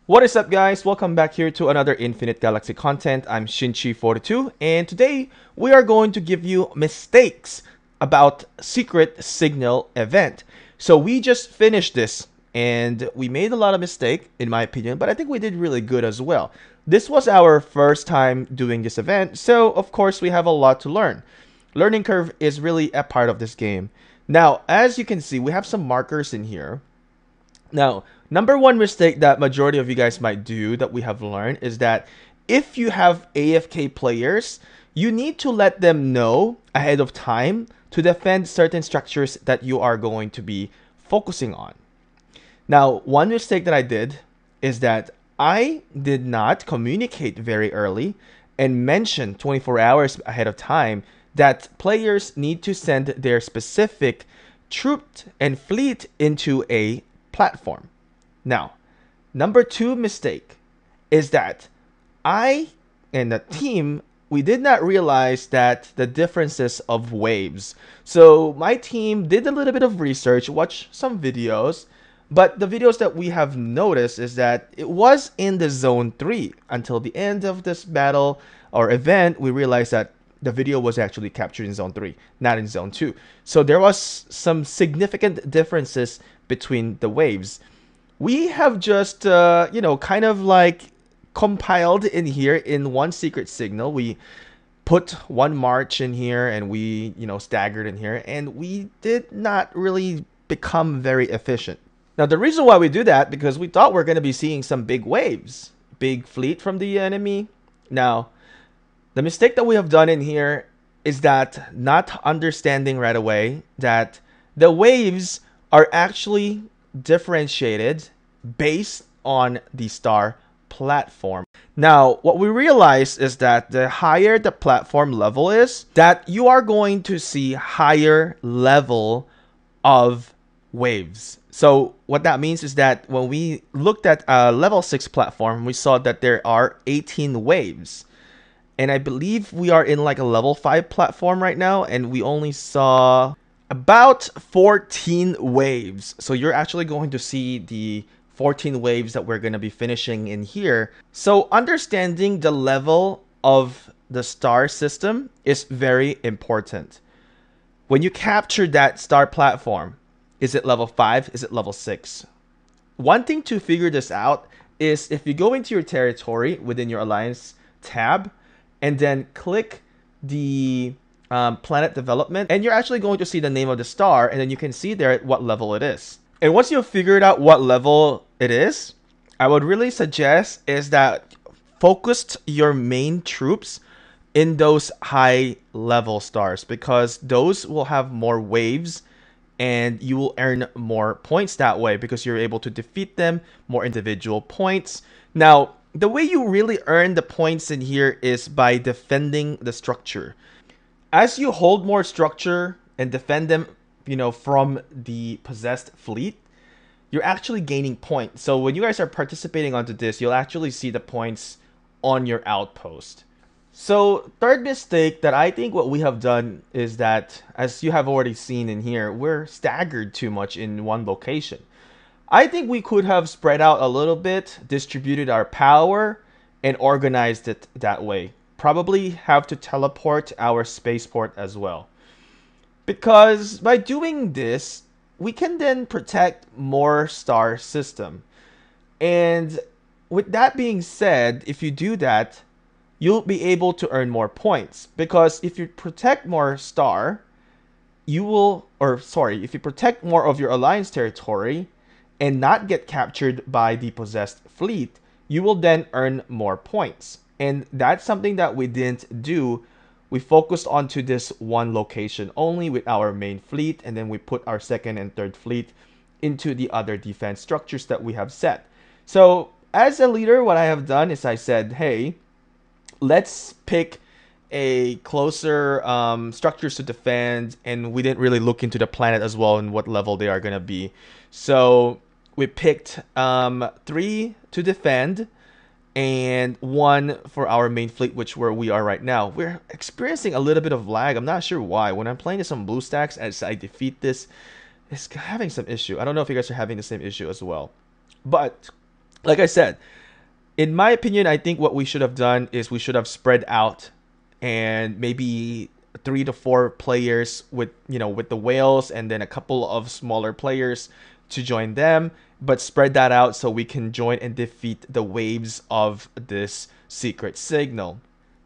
What is up, guys? Welcome back here to another Infinite Galaxy content. I'm Shinchi42, and today we are going to give you mistakes about Secret Signal event. So we just finished this, and we made a lot of mistake, in my opinion, but I think we did really good as well. This was our first time doing this event, so of course we have a lot to learn. Learning curve is really a part of this game. Now, as you can see, we have some markers in here. Now, number one mistake that majority of you guys might do that we have learned is that if you have AFK players, you need to let them know ahead of time to defend certain structures that you are going to be focusing on. Now, one mistake that I did is that I did not communicate very early and mention 24 hours ahead of time that players need to send their specific troop and fleet into a platform. Now, number two mistake is that I and the team, we did not realize that the differences of waves. So my team did a little bit of research, watched some videos, but the videos that we have noticed is that it was in the zone 3 until the end of this battle or event. We realized that the video was actually captured in zone 3, not in zone 2. So there was some significant differences between the waves. We have just, kind of like compiled in here in one secret signal. We put one march in here and we, staggered in here, and we did not really become very efficient. Now, the reason why we do that, because we thought we're going to be seeing some big waves, big fleet from the enemy. Now, the mistake that we have done in here is that not understanding right away that the waves are actually differentiated based on the star platform. Now, what we realize is that the higher the platform level is, that you are going to see higher level of waves. So what that means is that when we looked at a level 6 platform, we saw that there are 18 waves. And I believe we are in like a level 5 platform right now, and we only saw about 14 waves. So you're actually going to see the 14 waves that we're going to be finishing in here. So understanding the level of the star system is very important. When you capture that star platform, is it level 5? Is it level 6? One thing to figure this out is if you go into your territory within your alliance tab and then click the planet development, and you're actually going to see the name of the star, and then you can see there at what level it is. And once you've figured out what level it is, I would really suggest is that focus your main troops in those high level stars, because those will have more waves and you will earn more points that way because you're able to defeat them, more individual points. Now, the way you really earn the points in here is by defending the structure. As you hold more structure and defend them, from the possessed fleet, you're actually gaining points. So when you guys are participating onto this, you'll actually see the points on your outpost. So third mistake that I think what we have done is that, as you have already seen in here, we're staggered too much in one location. I think we could have spread out a little bit, distributed our power, and organized it that way. Probably have to teleport our spaceport as well. Because by doing this, we can then protect more star system. And with that being said, if you do that, you'll be able to earn more points. Because if you protect more star, if you protect more of your alliance territory and not get captured by the possessed fleet, you will then earn more points. And that's something that we didn't do. We focused onto this one location only with our main fleet, and then we put our second and third fleet into the other defense structures that we have set. So as a leader, what I have done is I said, hey, let's pick a closer structures to defend, and we didn't really look into the planet as well and what level they are going to be. So we picked 3 to defend and 1 for our main fleet, which where we are right now. We're experiencing a little bit of lag. I'm not sure why. When I'm playing this on BlueStacks, as I defeat this, it's having some issue. I don't know if you guys are having the same issue as well. But like I said, in my opinion, I think what we should have done is we should have spread out and maybe 3 to 4 players with with the whales, and then a couple of smaller players to join them, but spread that out so we can join and defeat the waves of this secret signal.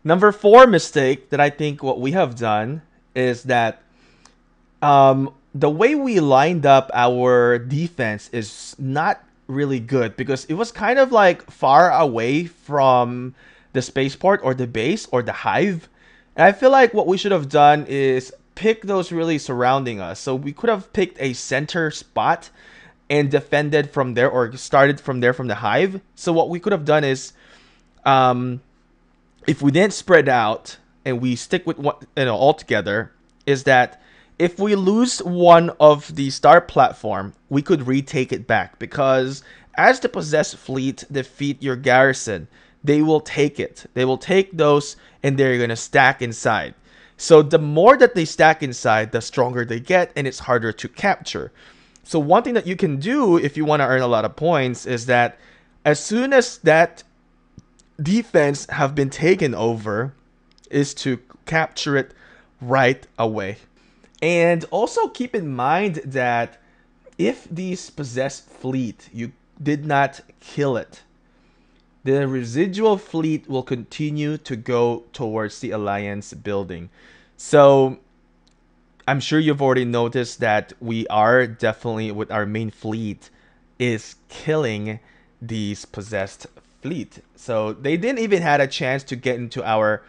Number 4 mistake that I think what we have done is that the way we lined up our defense is not really good, because it was kind of like far away from the spaceport or the base or the hive. And I feel like what we should have done is pick those really surrounding us. So we could have picked a center spot and defended from there, or started from there from the hive. So what we could have done is, if we didn't spread out and we stick with one, all together, is that if we lose one of the star platform, we could retake it back, because as the possessed fleet defeat your garrison, they will take it. They will take those and they're going to stack inside. So the more that they stack inside, the stronger they get, and it's harder to capture. So one thing that you can do if you want to earn a lot of points is that as soon as that defense have been taken over, is to capture it right away. And also keep in mind that if these possessed fleet, you did not kill it, the residual fleet will continue to go towards the Alliance building. So I'm sure you've already noticed that we are definitely, with our main fleet, is killing these possessed fleet. So they didn't even had a chance to get into our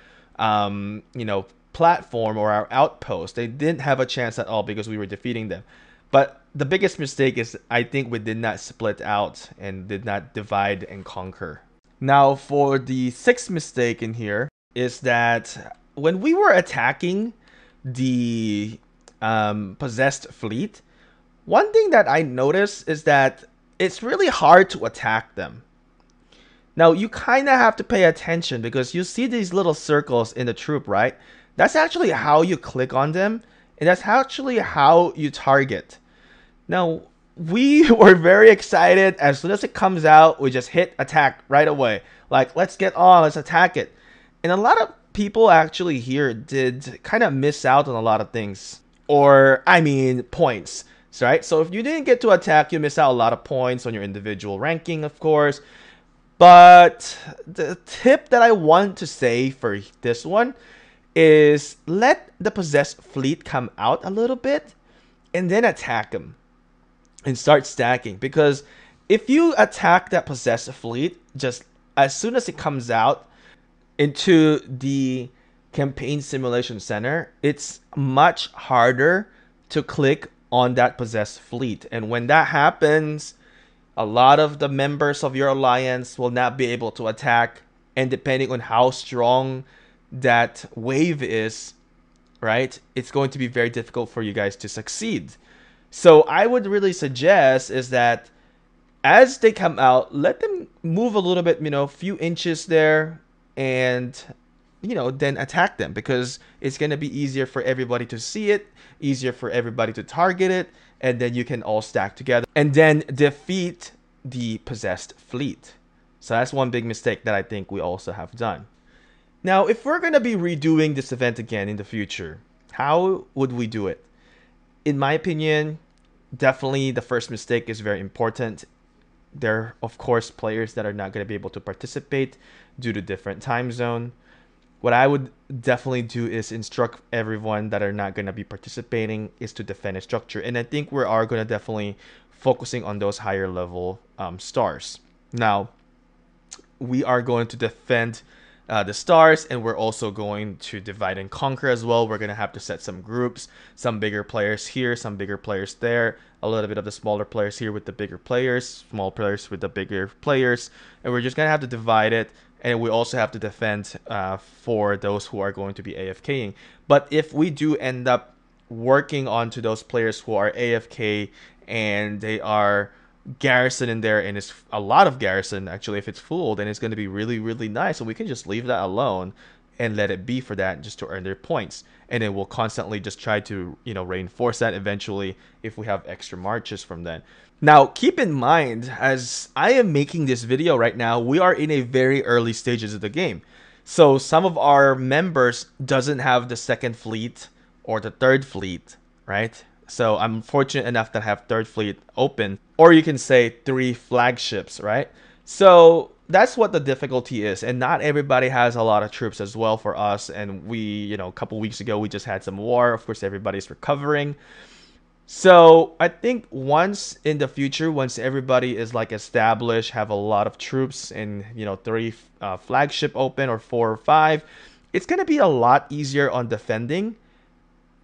platform or our outpost. They didn't have a chance at all because we were defeating them. But the biggest mistake is, I think we did not split out and did not divide and conquer. Now for the 6th mistake in here is that when we were attacking the possessed fleet, one thing that I noticed is that it's really hard to attack them. Now you kind of have to pay attention, because you see these little circles in the troop, right? That's actually how you click on them, and that's actually how you target. Now, we were very excited. As soon as it comes out, we just hit attack right away. Like, let's get on, let's attack it. And a lot of people actually here did kind of miss out on a lot of things. Or, I mean, points, right? So if you didn't get to attack, you miss out a lot of points on your individual ranking, of course. But the tip that I want to say for this one is let the possessed fleet come out a little bit and then attack them and start stacking. Because if you attack that possessed fleet just as soon as it comes out into the campaign simulation center, it's much harder to click on that possessed fleet. And when that happens, a lot of the members of your alliance will not be able to attack, and depending on how strong that wave is, right, it's going to be very difficult for you guys to succeed. So I would really suggest is that as they come out, let them move a little bit, few inches there, and then attack them, because it's going to be easier for everybody to see it, easier for everybody to target it, and then you can all stack together and then defeat the possessed fleet. So that's one big mistake that I think we also have done. Now, if we're going to be redoing this event again in the future, how would we do it? In my opinion, definitely the first mistake is very important. There are, of course, players that are not going to be able to participate due to different time zone. What I would definitely do is instruct everyone that are not going to be participating is to defend a structure. And I think we are going to definitely focusing on those higher level stars. Now, we are going to defend the stars, and we're also going to divide and conquer as well. We're going to have to set some groups, some bigger players here, some bigger players there, a little bit of the smaller players here with the bigger players, small players with the bigger players, and we're just going to have to divide it. And we also have to defend for those who are going to be AFKing. But if we do end up working onto those players who are AFK and they are garrison in there, and it's a lot of garrison actually, if it's full, then it's going to be really, really nice. And we can just leave that alone and let it be for that, just to earn their points. And then we'll constantly just try to, reinforce that eventually if we have extra marches from that. Now, keep in mind, as I am making this video right now, we are in a very early stages of the game. So some of our members doesn't have the second fleet or the third fleet, right? So I'm fortunate enough to have third fleet open, or you can say 3 flagships, right? So that's what the difficulty is, and not everybody has a lot of troops as well for us. And we, a couple weeks ago, we just had some war. Of course, everybody's recovering. So I think once in the future, once everybody is like established, have a lot of troops, and 3 flagship open, or 4 or 5, it's gonna be a lot easier on defending,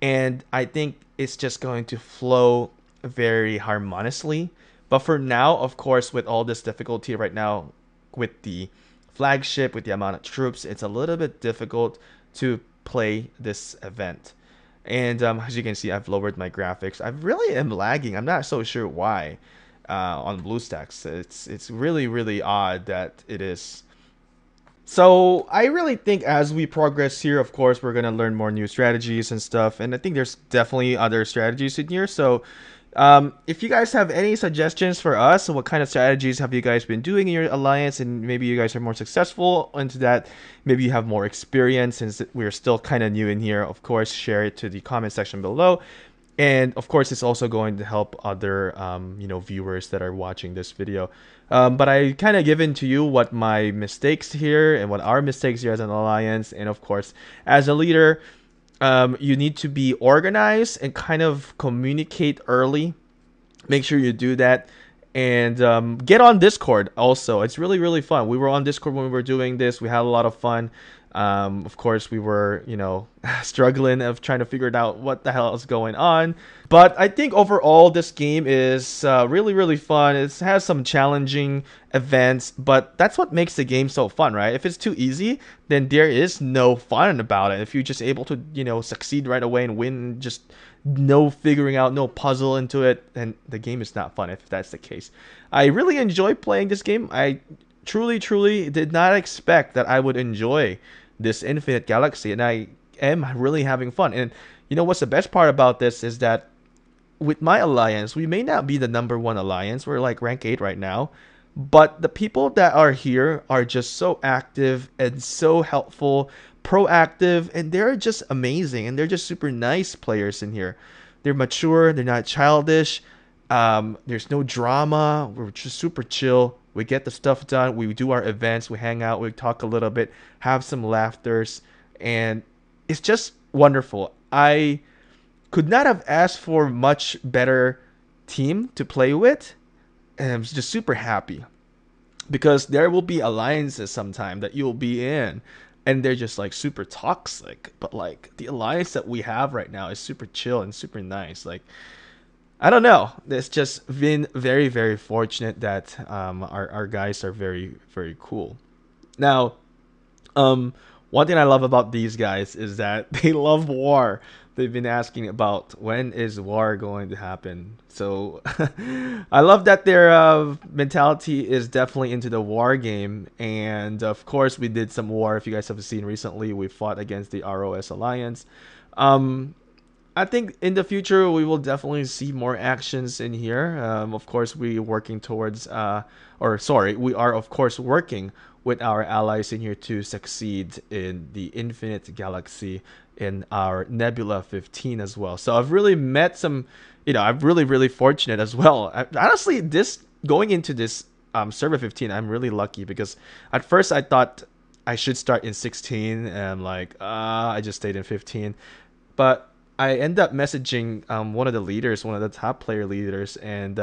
and I think it's just going to flow very harmoniously. But for now, of course, with all this difficulty right now, with the flagship, with the amount of troops, it's a little bit difficult to play this event. And as you can see, I've lowered my graphics. I really am lagging. I'm not so sure why on BlueStacks. It's really, really odd that it is. So I really think as we progress here, of course, we're going to learn more new strategies and stuff. And I think there's definitely other strategies in here. So if you guys have any suggestions for us, what kind of strategies have you guys been doing in your alliance, and maybe you guys are more successful into that, maybe you have more experience, since we're still kind of new in here, of course, share it to the comment section below. And of course, it's also going to help other viewers that are watching this video. But I kind of given to you what my mistakes here and what our mistakes here as an alliance, and of course, as a leader, you need to be organized and kind of communicate early. Make sure you do that. And get on Discord also. It's really, really fun. We were on Discord when we were doing this. We had a lot of fun. Of course, we were, struggling of trying to figure out what the hell is going on. But I think overall, this game is really, really fun. It has some challenging events, but that's what makes the game so fun, right? If it's too easy, then there is no fun about it. If you're just able to, succeed right away and win, just no figuring out, no puzzle into it, then the game is not fun if that's the case. I really enjoy playing this game. I truly, truly did not expect that I would enjoy this Infinite Galaxy, and I am really having fun. And what's the best part about this is that with my alliance, we may not be the #1 alliance. We're like rank 8 right now, but the people that are here are just so active and so helpful, proactive, and they're just amazing, and they're just super nice players in here. They're mature, they're not childish. There's no drama. We're just super chill. We get the stuff done. We do our events. We hang out. We talk a little bit, have some laughters, and it's just wonderful. I could not have asked for much better team to play with, and I'm just super happy, because there will be alliances sometime that you'll be in, and they're just like super toxic. But like the alliance that we have right now is super chill and super nice. Like, I don't know. It's just been very, very fortunate that our guys are very, very cool. Now, one thing I love about these guys is that they love war. They've been asking about when is war going to happen. So I love that their mentality is definitely into the war game. And of course, we did some war. If you guys have seen recently, we fought against the ROS Alliance. I think in the future we will definitely see more actions in here. Of course, we working towards, we are of course working with our allies in here to succeed in the Infinite Galaxy in our Nebula 15 as well. So I've really met some, I'm really, really fortunate as well. Honestly, going into this server 15, I'm really lucky, because at first I thought I should start in 16, and I just stayed in 15, but I end up messaging one of the leaders, one of the top player leaders, and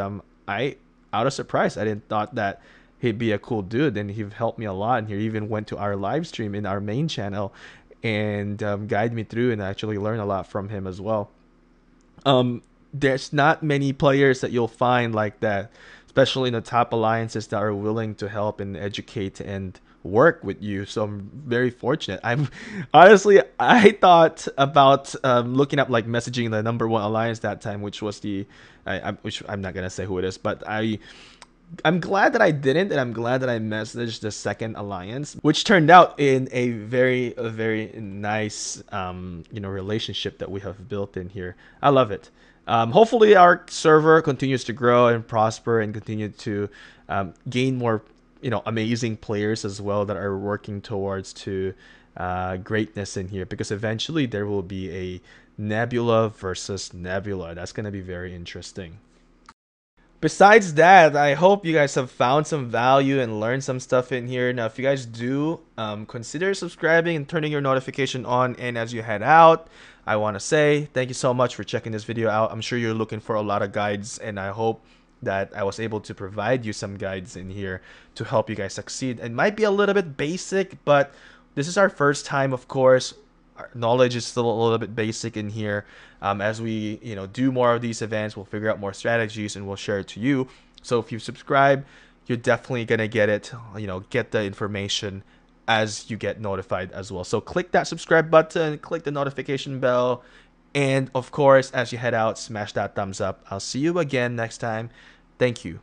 I, out of surprise, I didn't thought that he'd be a cool dude, and he helped me a lot. And he even went to our live stream in our main channel and guided me through, and I actually learned a lot from him as well. There's not many players that you'll find like that, especially in the top alliances, that are willing to help and educate and work with you. So I'm very fortunate. I'm honestly, I thought about looking up messaging the #1 alliance that time, which was which I'm not gonna say who it is, but I I'm glad that I didn't, and I'm glad that I messaged the second alliance, which turned out in a very nice, relationship that we have built in here. I love it. Hopefully, our server continues to grow and prosper and continue to gain more, amazing players as well that are working towards to greatness in here. Because eventually, there will be a Nebula versus Nebula. That's going to be very interesting. Besides that, I hope you guys have found some value and learned some stuff in here. Now, if you guys do, consider subscribing and turning your notification on. And as you head out, I want to say thank you so much for checking this video out. I'm sure you're looking for a lot of guides, and I hope that I was able to provide you some guides in here to help you guys succeed. It might be a little bit basic, but this is our first time, of course. Our knowledge is still a little bit basic in here. As we do more of these events, we'll figure out more strategies and we'll share it to you. So if you subscribe, you're definitely gonna get it, get the information as you get notified as well. So click that subscribe button, click the notification bell, and of course, as you head out, smash that thumbs up. I'll see you again next time. Thank you.